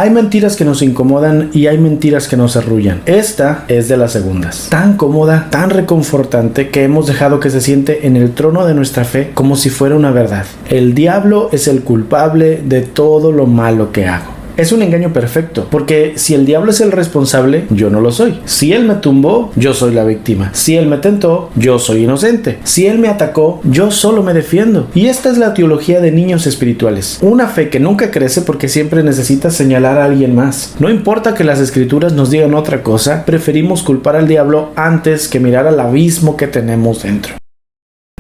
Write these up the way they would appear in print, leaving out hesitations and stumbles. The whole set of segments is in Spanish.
Hay mentiras que nos incomodan y hay mentiras que nos arrullan. Esta es de las segundas. Tan cómoda, tan reconfortante que hemos dejado que se siente en el trono de nuestra fe como si fuera una verdad. El diablo es el culpable de todo lo malo que hago. Es un engaño perfecto, porque si el diablo es el responsable, yo no lo soy. Si él me tumbó, yo soy la víctima. Si él me tentó, yo soy inocente. Si él me atacó, yo solo me defiendo. Y esta es la teología de niños espirituales. Una fe que nunca crece porque siempre necesita señalar a alguien más. No importa que las escrituras nos digan otra cosa, preferimos culpar al diablo antes que mirar al abismo que tenemos dentro.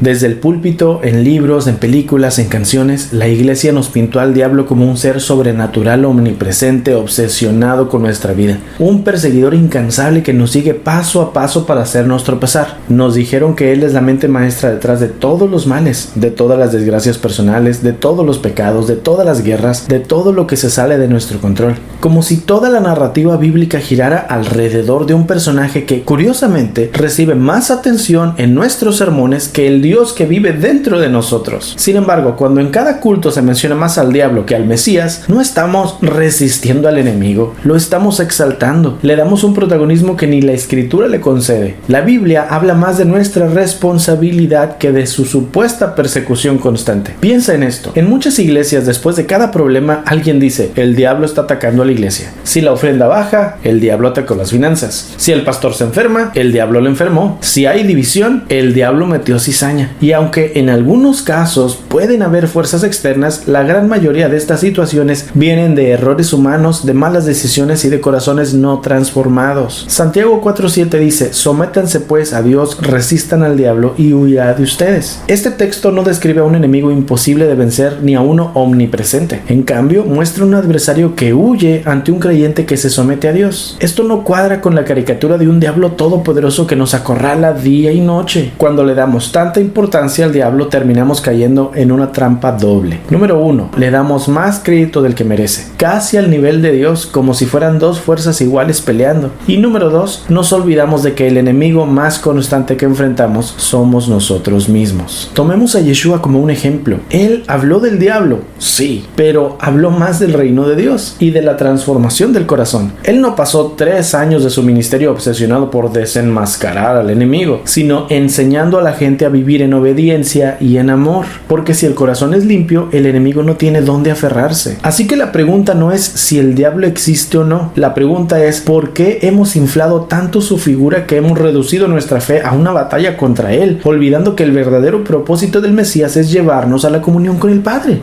Desde el púlpito, en libros, en películas, en canciones, la iglesia nos pintó al diablo como un ser sobrenatural, omnipresente, obsesionado con nuestra vida. Un perseguidor incansable que nos sigue paso a paso para hacernos tropezar. Nos dijeron que él es la mente maestra detrás de todos los males, de todas las desgracias personales, de todos los pecados, de todas las guerras, de todo lo que se sale de nuestro control. Como si toda la narrativa bíblica girara alrededor de un personaje que, curiosamente, recibe más atención en nuestros sermones que el Dios que vive dentro de nosotros. Sin embargo, cuando en cada culto se menciona más al diablo que al Mesías, no estamos resistiendo al enemigo, lo estamos exaltando, le damos un protagonismo que ni la escritura le concede. La Biblia habla más de nuestra responsabilidad que de su supuesta persecución constante. Piensa en esto, en muchas iglesias después de cada problema alguien dice, el diablo está atacando a la iglesia. Si la ofrenda baja, el diablo atacó las finanzas. Si el pastor se enferma, el diablo lo enfermó. Si hay división, el diablo metió cizaña. Y aunque en algunos casos pueden haber fuerzas externas, la gran mayoría de estas situaciones vienen de errores humanos, de malas decisiones y de corazones no transformados. Santiago 4:7 dice, sométanse pues a Dios, resistan al diablo y huirá de ustedes. Este texto no describe a un enemigo imposible de vencer ni a uno omnipresente. En cambio, muestra un adversario que huye ante un creyente que se somete a Dios. Esto no cuadra con la caricatura de un diablo todopoderoso que nos acorrala día y noche. Cuando le damos tanta importancia al diablo, terminamos cayendo en una trampa doble. Número 1, le damos más crédito del que merece, casi al nivel de Dios, como si fueran dos fuerzas iguales peleando. Y número 2, nos olvidamos de que el enemigo más constante que enfrentamos somos nosotros mismos. Tomemos a Yeshua como un ejemplo. Él habló del diablo, sí, pero habló más del reino de Dios y de la transformación del corazón. Él no pasó 3 años de su ministerio obsesionado por desenmascarar al enemigo, sino enseñando a la gente a vivir en obediencia y en amor, porque si el corazón es limpio, el enemigo no tiene dónde aferrarse. Así que la pregunta no es si el diablo existe o no, la pregunta es ¿por qué hemos inflado tanto su figura que hemos reducido nuestra fe a una batalla contra él, olvidando que el verdadero propósito del Mesías es llevarnos a la comunión con el Padre?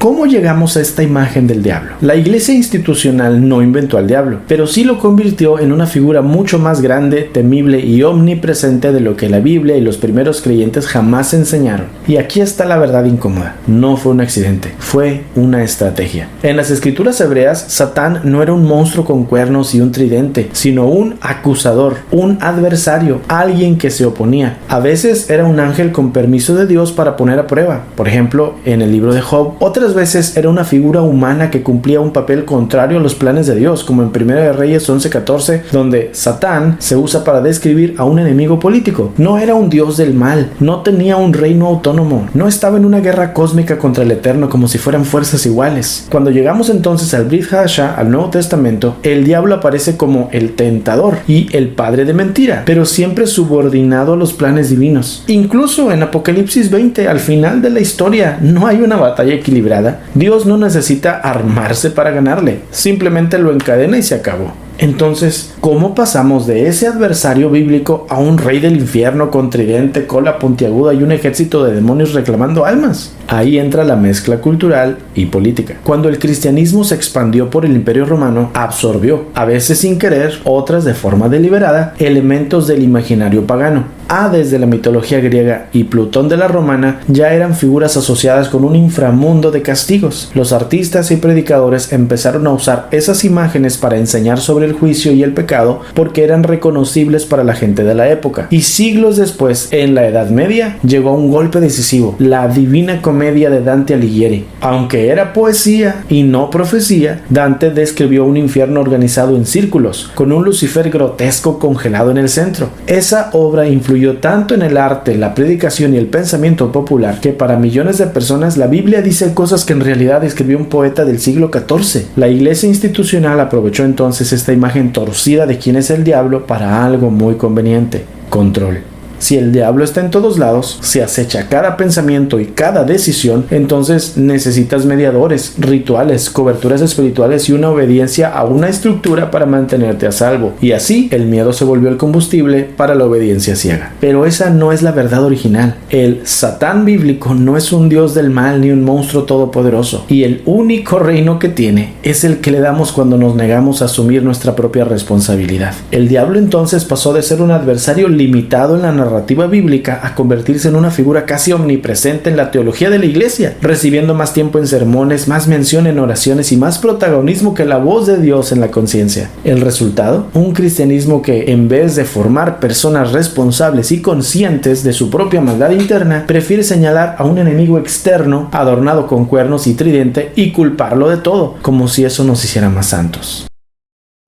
¿Cómo llegamos a esta imagen del diablo? La iglesia institucional no inventó al diablo, pero sí lo convirtió en una figura mucho más grande, temible y omnipresente de lo que la Biblia y los primeros creyentes jamás enseñaron. Y aquí está la verdad incómoda. No fue un accidente, fue una estrategia. En las escrituras hebreas, Satán no era un monstruo con cuernos y un tridente, sino un acusador, un adversario, alguien que se oponía. A veces era un ángel con permiso de Dios para poner a prueba. Por ejemplo, en el libro de Job, otras veces era una figura humana que cumplía un papel contrario a los planes de Dios, como en 1 de Reyes 11:14, donde Satán se usa para describir a un enemigo político. No era un dios del mal, no tenía un reino autónomo, no estaba en una guerra cósmica contra el Eterno como si fueran fuerzas iguales. Cuando llegamos entonces al Brit Hadashah, al Nuevo Testamento, el diablo aparece como el tentador y el padre de mentira, pero siempre subordinado a los planes divinos. Incluso en Apocalipsis 20, al final de la historia, no hay una batalla equilibrada. Dios no necesita armarse para ganarle, simplemente lo encadena y se acabó. Entonces, ¿cómo pasamos de ese adversario bíblico a un rey del infierno con tridente, cola puntiaguda y un ejército de demonios reclamando almas? Ahí entra la mezcla cultural y política. Cuando el cristianismo se expandió por el Imperio Romano, absorbió, a veces sin querer, otras de forma deliberada, elementos del imaginario pagano. Hades de la mitología griega y Plutón de la romana ya eran figuras asociadas con un inframundo de castigos. Los artistas y predicadores empezaron a usar esas imágenes para enseñar sobre el juicio y el pecado porque eran reconocibles para la gente de la época. Y siglos después, en la Edad Media, llegó un golpe decisivo, la Divina Comedia de Dante Alighieri. Aunque era poesía y no profecía, Dante describió un infierno organizado en círculos, con un Lucifer grotesco congelado en el centro. Esa obra influyó influyó tanto en el arte, la predicación y el pensamiento popular que para millones de personas la Biblia dice cosas que en realidad escribió un poeta del siglo XIV. La iglesia institucional aprovechó entonces esta imagen torcida de quién es el diablo para algo muy conveniente: control. Si el diablo está en todos lados, si acecha cada pensamiento y cada decisión, entonces necesitas mediadores, rituales, coberturas espirituales y una obediencia a una estructura para mantenerte a salvo. Y así, el miedo se volvió el combustible para la obediencia ciega. Pero esa no es la verdad original. El Satán bíblico no es un dios del mal ni un monstruo todopoderoso. Y el único reino que tiene es el que le damos cuando nos negamos a asumir nuestra propia responsabilidad. El diablo entonces pasó de ser un adversario limitado en la narrativa bíblica a convertirse en una figura casi omnipresente en la teología de la iglesia, recibiendo más tiempo en sermones, más mención en oraciones y más protagonismo que la voz de Dios en la conciencia. El resultado: un cristianismo que, en vez de formar personas responsables y conscientes de su propia maldad interna, prefiere señalar a un enemigo externo adornado con cuernos y tridente y culparlo de todo, como si eso nos hiciera más santos.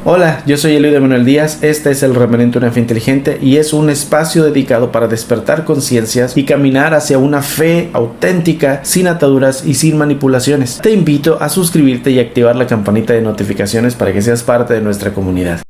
Hola, yo soy Eliud Emanuel Díaz, este es el Remanente Una Fe Inteligente y es un espacio dedicado para despertar conciencias y caminar hacia una fe auténtica, sin ataduras y sin manipulaciones. Te invito a suscribirte y activar la campanita de notificaciones para que seas parte de nuestra comunidad.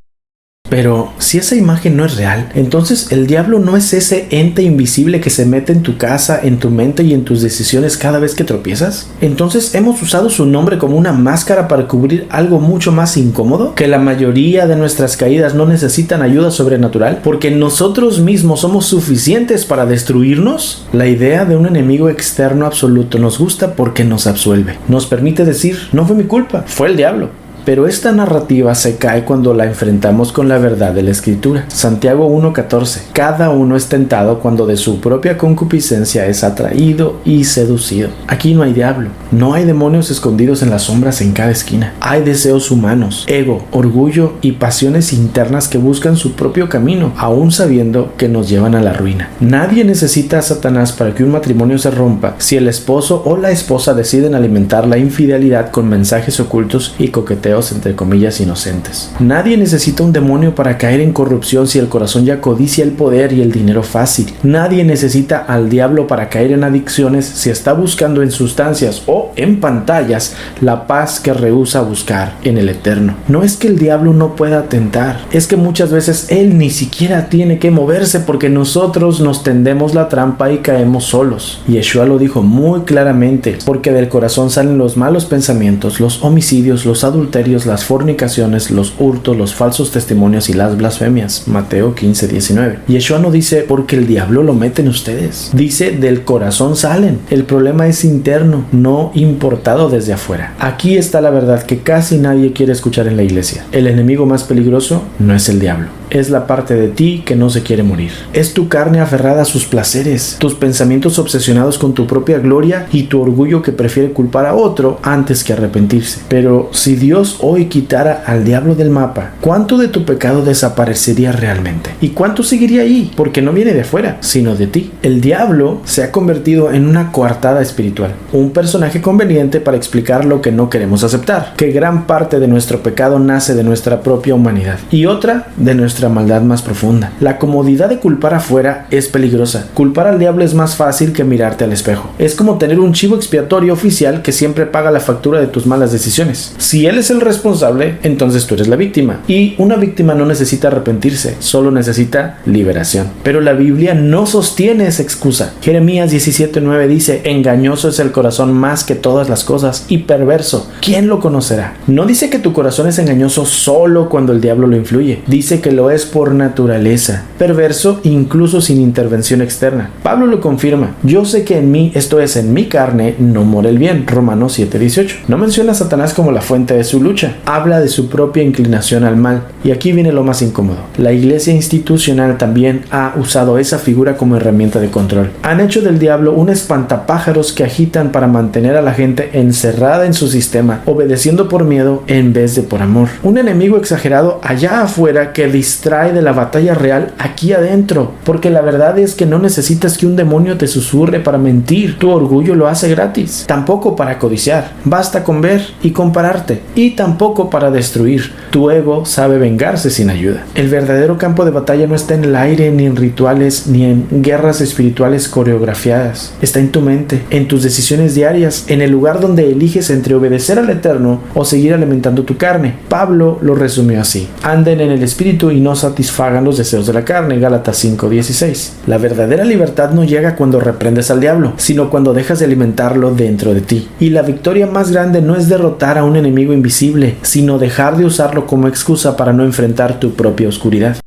Pero si esa imagen no es real, entonces el diablo no es ese ente invisible que se mete en tu casa, en tu mente y en tus decisiones cada vez que tropiezas. Entonces hemos usado su nombre como una máscara para cubrir algo mucho más incómodo, que la mayoría de nuestras caídas no necesitan ayuda sobrenatural porque nosotros mismos somos suficientes para destruirnos. La idea de un enemigo externo absoluto nos gusta porque nos absuelve, nos permite decir: no fue mi culpa, fue el diablo. Pero esta narrativa se cae cuando la enfrentamos con la verdad de la Escritura. Santiago 1:14. Cada uno es tentado cuando de su propia concupiscencia es atraído y seducido. Aquí no hay diablo, no hay demonios escondidos en las sombras en cada esquina. Hay deseos humanos, ego, orgullo y pasiones internas que buscan su propio camino, aún sabiendo que nos llevan a la ruina. Nadie necesita a Satanás para que un matrimonio se rompa si el esposo o la esposa deciden alimentar la infidelidad con mensajes ocultos y coqueteos entre comillas inocentes. Nadie necesita un demonio para caer en corrupción si el corazón ya codicia el poder y el dinero fácil. Nadie necesita al diablo para caer en adicciones si está buscando en sustancias o en pantallas la paz que rehúsa buscar en el eterno. No es que el diablo no pueda tentar, es que muchas veces él ni siquiera tiene que moverse porque nosotros nos tendemos la trampa y caemos solos. Yeshua lo dijo muy claramente: porque del corazón salen los malos pensamientos, los homicidios, los adulterios, las fornicaciones, los hurtos, los falsos testimonios y las blasfemias. Mateo 15:19. Yeshua no dice porque el diablo lo mete en ustedes, dice del corazón salen. El problema es interno, no importado desde afuera. Aquí está la verdad que casi nadie quiere escuchar en la iglesia. El enemigo más peligroso no es el diablo, es la parte de ti que no se quiere morir. Es tu carne aferrada a sus placeres, tus pensamientos obsesionados con tu propia gloria y tu orgullo que prefiere culpar a otro antes que arrepentirse. Pero si Dios hoy quitara al diablo del mapa, ¿cuánto de tu pecado desaparecería realmente? ¿Y cuánto seguiría ahí? Porque no viene de afuera, sino de ti. El diablo se ha convertido en una coartada espiritual, un personaje conveniente para explicar lo que no queremos aceptar, que gran parte de nuestro pecado nace de nuestra propia humanidad y otra de nuestra maldad más profunda. La comodidad de culpar afuera es peligrosa. Culpar al diablo es más fácil que mirarte al espejo. Es como tener un chivo expiatorio oficial que siempre paga la factura de tus malas decisiones. Si él es el responsable, entonces tú eres la víctima. Y una víctima no necesita arrepentirse, solo necesita liberación. Pero la Biblia no sostiene esa excusa. Jeremías 17:9 dice: engañoso es el corazón más que todas las cosas y perverso. ¿Quién lo conocerá? No dice que tu corazón es engañoso solo cuando el diablo lo influye. Dice que lo es por naturaleza. Perverso incluso sin intervención externa. Pablo lo confirma: yo sé que en mí, esto es, en mi carne, no mora el bien. Romanos 7:18. No menciona a Satanás como la fuente de su lucha. Habla de su propia inclinación al mal. Y aquí viene lo más incómodo. La iglesia institucional también ha usado esa figura como herramienta de control. Han hecho del diablo un espantapájaros que agitan para mantener a la gente encerrada en su sistema, obedeciendo por miedo en vez de por amor. Un enemigo exagerado allá afuera que distrae distrae de la batalla real aquí adentro, porque la verdad es que no necesitas que un demonio te susurre para mentir. Tu orgullo lo hace gratis. Tampoco para codiciar. Basta con ver y compararte. Y tampoco para destruir. Tu ego sabe vengarse sin ayuda. El verdadero campo de batalla no está en el aire, ni en rituales, ni en guerras espirituales coreografiadas. Está en tu mente, en tus decisiones diarias, en el lugar donde eliges entre obedecer al Eterno o seguir alimentando tu carne. Pablo lo resumió así: anden en el espíritu y no satisfagan los deseos de la carne. Gálatas 5:16. La verdadera libertad no llega cuando reprendes al diablo, sino cuando dejas de alimentarlo dentro de ti. Y la victoria más grande no es derrotar a un enemigo invisible, sino dejar de usarlo como excusa para no enfrentar tu propia oscuridad.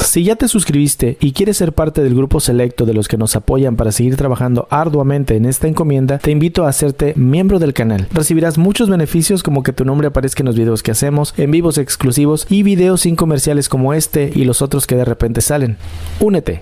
Si ya te suscribiste y quieres ser parte del grupo selecto de los que nos apoyan para seguir trabajando arduamente en esta encomienda, te invito a hacerte miembro del canal. Recibirás muchos beneficios, como que tu nombre aparezca en los videos que hacemos, en vivos exclusivos y videos sin comerciales como este y los otros que de repente salen. Únete.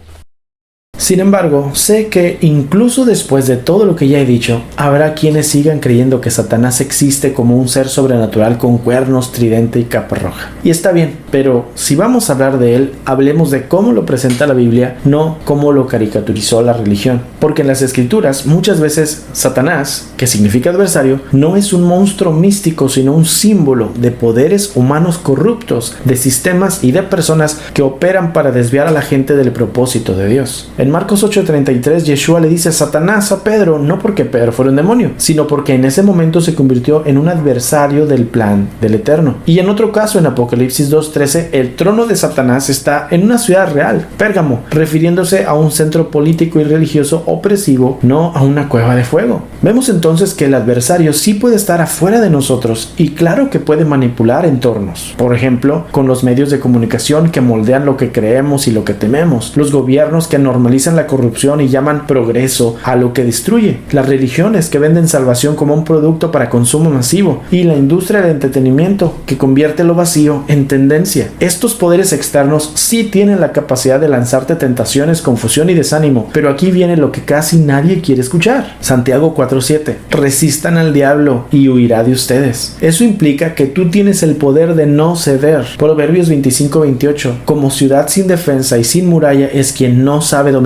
Sin embargo, sé que incluso después de todo lo que ya he dicho, habrá quienes sigan creyendo que Satanás existe como un ser sobrenatural con cuernos, tridente y capa roja. Y está bien, pero si vamos a hablar de él, hablemos de cómo lo presenta la Biblia, no cómo lo caricaturizó la religión. Porque en las escrituras, muchas veces Satanás, que significa adversario, no es un monstruo místico, sino un símbolo de poderes humanos corruptos, de sistemas y de personas que operan para desviar a la gente del propósito de Dios. En Marcos 8:33, Yeshua le dice a Satanás a Pedro, no porque Pedro fuera un demonio, sino porque en ese momento se convirtió en un adversario del plan del Eterno. Y en otro caso, en Apocalipsis 2:13, el trono de Satanás está en una ciudad real, Pérgamo, refiriéndose a un centro político y religioso opresivo, no a una cueva de fuego. Vemos entonces que el adversario sí puede estar afuera de nosotros, y claro que puede manipular entornos. Por ejemplo, con los medios de comunicación que moldean lo que creemos y lo que tememos, los gobiernos que normalizan la corrupción y llaman progreso a lo que destruye, las religiones que venden salvación como un producto para consumo masivo, y la industria del entretenimiento que convierte lo vacío en tendencia. Estos poderes externos sí tienen la capacidad de lanzarte tentaciones, confusión y desánimo, pero aquí viene lo que casi nadie quiere escuchar. Santiago 4:7: resistan al diablo y huirá de ustedes. Eso implica que tú tienes el poder de no ceder. Proverbios 25:28: como ciudad sin defensa y sin muralla es quien no sabe dominarse.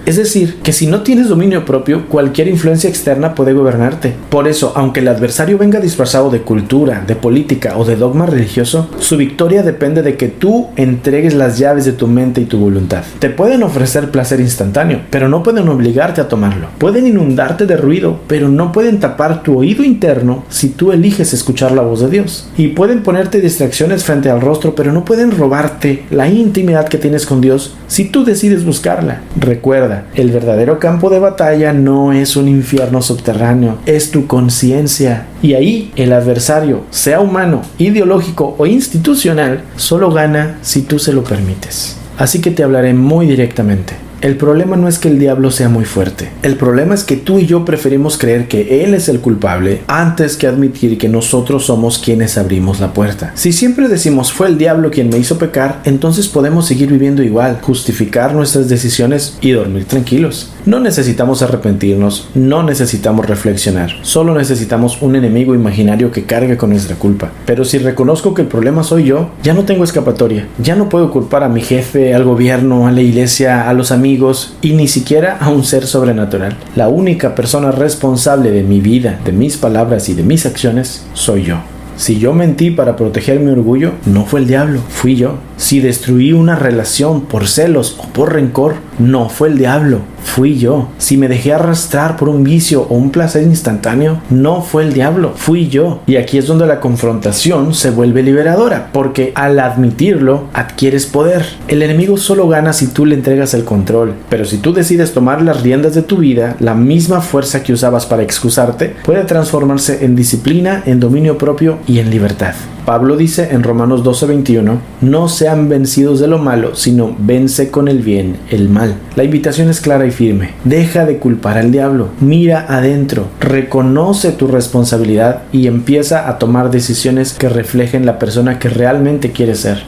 Es decir, que si no tienes dominio propio, cualquier influencia externa puede gobernarte. Por eso, aunque el adversario venga disfrazado de cultura, de política o de dogma religioso, su victoria depende de que tú entregues las llaves de tu mente y tu voluntad. Te pueden ofrecer placer instantáneo, pero no pueden obligarte a tomarlo. Pueden inundarte de ruido, pero no pueden tapar tu oído interno si tú eliges escuchar la voz de Dios. Y pueden ponerte distracciones frente al rostro, pero no pueden robarte la intimidad que tienes con Dios si tú decides buscarla. Recuerda, el verdadero campo de batalla no es un infierno subterráneo, es tu conciencia. Y ahí el adversario, sea humano, ideológico o institucional, solo gana si tú se lo permites. Así que te hablaré muy directamente. El problema no es que el diablo sea muy fuerte. El problema es que tú y yo preferimos creer que él es el culpable antes que admitir que nosotros somos quienes abrimos la puerta. Si siempre decimos fue el diablo quien me hizo pecar, entonces podemos seguir viviendo igual, justificar nuestras decisiones y dormir tranquilos. No necesitamos arrepentirnos, no necesitamos reflexionar, solo necesitamos un enemigo imaginario que cargue con nuestra culpa. Pero si reconozco que el problema soy yo, ya no tengo escapatoria. Ya no puedo culpar a mi jefe, al gobierno, a la iglesia, a los amigos y ni siquiera a un ser sobrenatural. La única persona responsable de mi vida, de mis palabras y de mis acciones soy yo. Si yo mentí para proteger mi orgullo, no fue el diablo, fui yo. Si destruí una relación por celos o por rencor, no fue el diablo, fui yo. Si me dejé arrastrar por un vicio o un placer instantáneo, no fue el diablo, fui yo. Y aquí es donde la confrontación se vuelve liberadora, porque al admitirlo, adquieres poder. El enemigo solo gana si tú le entregas el control, pero si tú decides tomar las riendas de tu vida, la misma fuerza que usabas para excusarte puede transformarse en disciplina, en dominio propio y en libertad. Pablo dice en Romanos 12:21, no sean vencidos de lo malo, sino vence con el bien el mal. La invitación es clara y firme. Deja de culpar al diablo, mira adentro, reconoce tu responsabilidad y empieza a tomar decisiones que reflejen la persona que realmente quieres ser.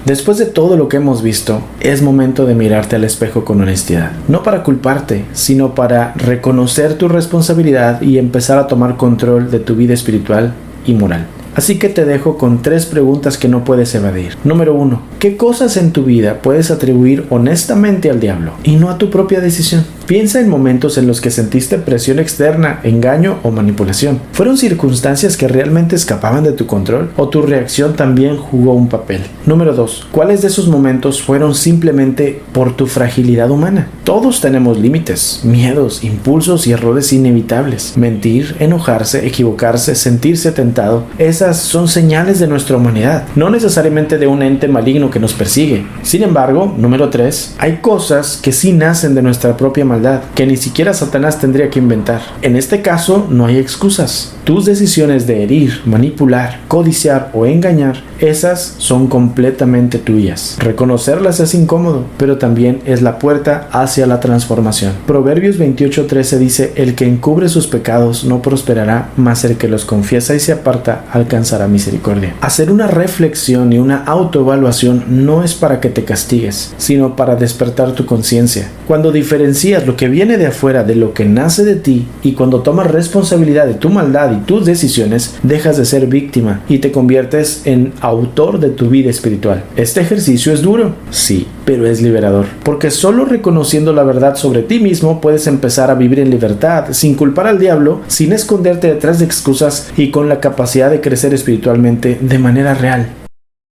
Después de todo lo que hemos visto, es momento de mirarte al espejo con honestidad. No para culparte, sino para reconocer tu responsabilidad y empezar a tomar control de tu vida espiritual y moral. Así que te dejo con 3 preguntas que no puedes evadir. Número 1. ¿Qué cosas en tu vida puedes atribuir honestamente al diablo y no a tu propia decisión? Piensa en momentos en los que sentiste presión externa, engaño o manipulación. ¿Fueron circunstancias que realmente escapaban de tu control o tu reacción también jugó un papel? Número 2. ¿Cuáles de esos momentos fueron simplemente por tu fragilidad humana? Todos tenemos límites, miedos, impulsos y errores inevitables. Mentir, enojarse, equivocarse, sentirse tentado, esas son señales de nuestra humanidad, no necesariamente de un ente maligno que nos persigue. Sin embargo, número 3, hay cosas que sí nacen de nuestra propia maldad, que ni siquiera Satanás tendría que inventar. En este caso, no hay excusas. Tus decisiones de herir, manipular, codiciar o engañar, esas son completamente tuyas. Reconocerlas es incómodo, pero también es la puerta hacia la transformación. Proverbios 28:13 dice: el que encubre sus pecados no prosperará, mas el que los confiesa y se aparta alcanzará misericordia. Hacer una reflexión y una autoevaluación no es para que te castigues, sino para despertar tu conciencia. Cuando diferencias lo que viene de afuera de lo que nace de ti, y cuando tomas responsabilidad de tu maldad y tus decisiones, dejas de ser víctima y te conviertes en autor de tu vida espiritual. Este ejercicio es duro, sí, pero es liberador, porque solo reconociendo la verdad sobre ti mismo puedes empezar a vivir en libertad, sin culpar al diablo, sin esconderte detrás de excusas y con la capacidad de crecer espiritualmente de manera real.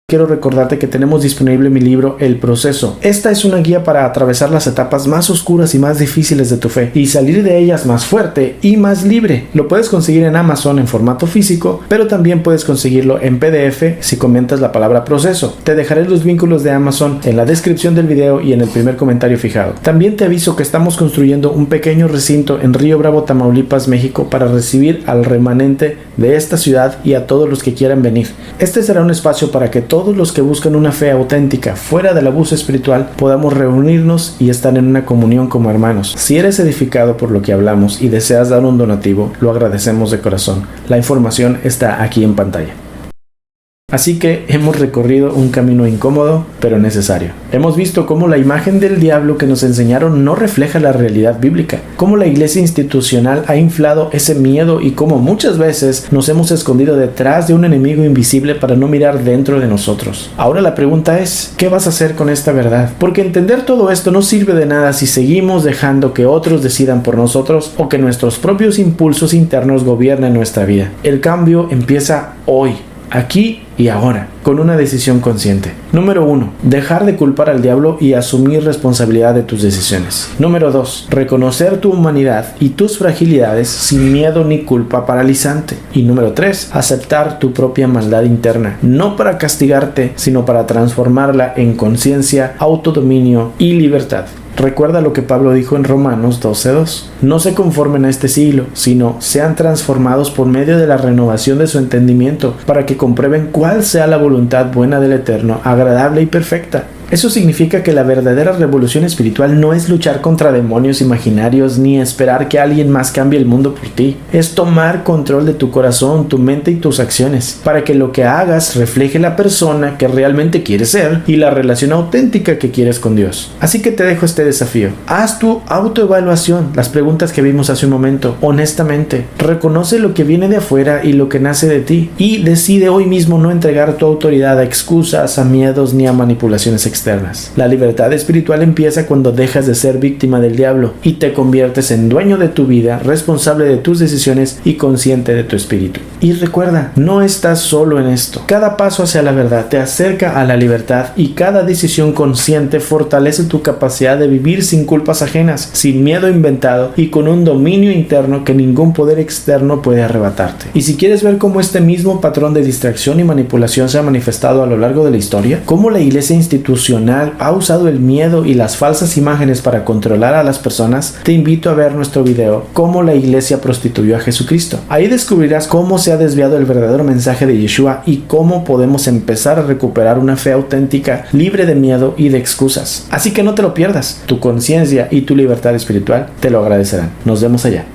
Quiero recordarte que tenemos disponible mi libro El Proceso. Esta es una guía para atravesar las etapas más oscuras y más difíciles de tu fe y salir de ellas más fuerte y más libre. Lo puedes conseguir en Amazon en formato físico, pero también puedes conseguirlo en PDF si comentas la palabra proceso. Te dejaré los vínculos de Amazon en la descripción del video y en el primer comentario fijado. También te aviso que estamos construyendo un pequeño recinto en Río Bravo, Tamaulipas, México, para recibir al remanente de esta ciudad y a todos los que quieran venir. Este será un espacio para que todos los que buscan una fe auténtica fuera del abuso espiritual podamos reunirnos y estar en una comunión como hermanos. Si eres edificado por lo que hablamos y deseas dar un donativo, lo agradecemos de corazón. La información está aquí en pantalla. Así que hemos recorrido un camino incómodo, pero necesario. Hemos visto cómo la imagen del diablo que nos enseñaron no refleja la realidad bíblica, cómo la iglesia institucional ha inflado ese miedo y cómo muchas veces nos hemos escondido detrás de un enemigo invisible para no mirar dentro de nosotros. Ahora la pregunta es, ¿qué vas a hacer con esta verdad? Porque entender todo esto no sirve de nada si seguimos dejando que otros decidan por nosotros o que nuestros propios impulsos internos gobiernen nuestra vida. El cambio empieza hoy, aquí y ahora, con una decisión consciente. Número 1. Dejar de culpar al diablo y asumir responsabilidad de tus decisiones. Número 2. Reconocer tu humanidad y tus fragilidades sin miedo ni culpa paralizante. Y número 3. Aceptar tu propia maldad interna, no para castigarte, sino para transformarla en conciencia, autodominio y libertad. Recuerda lo que Pablo dijo en Romanos 12:2. No se conformen a este siglo, sino sean transformados por medio de la renovación de su entendimiento, para que comprueben cuál sea la voluntad buena del Eterno, agradable y perfecta. Eso significa que la verdadera revolución espiritual no es luchar contra demonios imaginarios ni esperar que alguien más cambie el mundo por ti. Es tomar control de tu corazón, tu mente y tus acciones, para que lo que hagas refleje la persona que realmente quieres ser y la relación auténtica que quieres con Dios. Así que te dejo este desafío. Haz tu autoevaluación, las preguntas que vimos hace un momento, honestamente. Reconoce lo que viene de afuera y lo que nace de ti, y decide hoy mismo no entregar tu autoridad a excusas, a miedos ni a manipulaciones externas. La libertad espiritual empieza cuando dejas de ser víctima del diablo y te conviertes en dueño de tu vida, responsable de tus decisiones y consciente de tu espíritu. Y recuerda, no estás solo en esto. Cada paso hacia la verdad te acerca a la libertad, y cada decisión consciente fortalece tu capacidad de vivir sin culpas ajenas, sin miedo inventado y con un dominio interno que ningún poder externo puede arrebatarte. Y si quieres ver cómo este mismo patrón de distracción y manipulación se ha manifestado a lo largo de la historia, cómo la iglesia institucional ha usado el miedo y las falsas imágenes para controlar a las personas, te invito a ver nuestro video Cómo la iglesia prostituyó a Jesucristo. Ahí descubrirás cómo se ha desviado el verdadero mensaje de Yeshua y cómo podemos empezar a recuperar una fe auténtica, libre de miedo y de excusas. Así que no te lo pierdas. Tu conciencia y tu libertad espiritual te lo agradecerán. Nos vemos allá.